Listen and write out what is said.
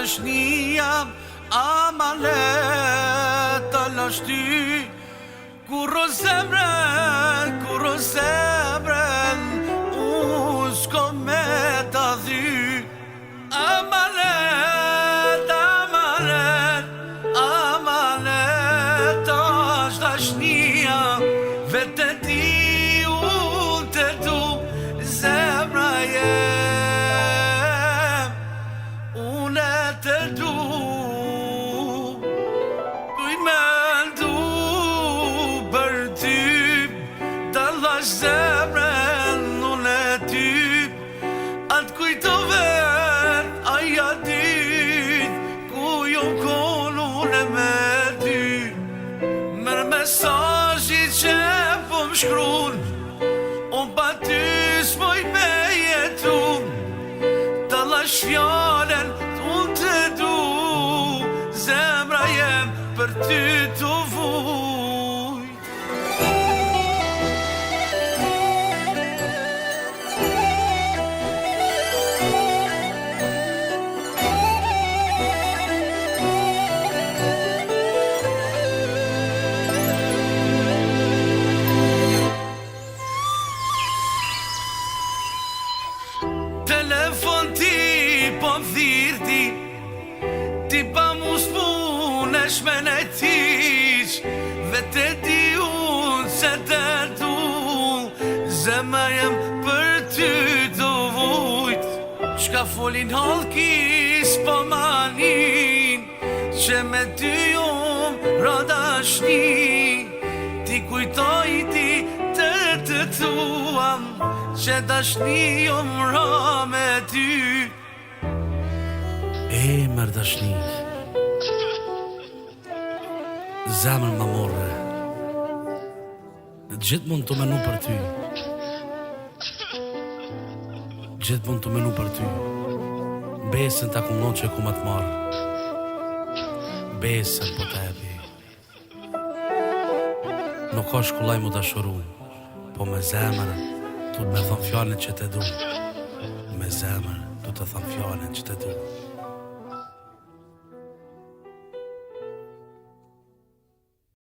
dashnia amale ta lash ty. Kur o zemrën unë s'ko me ta dhy. Amalet është dashnia, vete ti unë të du. Zemra jem, unë e të du. Kuj me ndu për ty, dallash zemrën unë e ty. Atë kujtove aja dit, ku jo konë unë me ty. Mërë mesazhi që po më shkrun, unë pa ty s'moj me jetu. Dallash fjallën unë të du, zemra jem për ty të vuj. Telefon ti po thirti, ti pa mu s'punesh me nejtiq. Vete di unë se të du, zemra jem për ty të vujt. Shka folin halkis po manin, që me ty unë radashni. Ti kujtoj ti të tuam, që dashni unë ra me ty. Mërë dashni, zemër më morre, gjithë mund të menu për ty. Gjithë mund të menu për ty. Besën të akumnon që e ku më të marë, besën po të ebi. Nuk ka shkullaj mu dashuru, po me zemër tu të me thonë fjallën që të du. Me zemër tu të thonë fjallën që të du.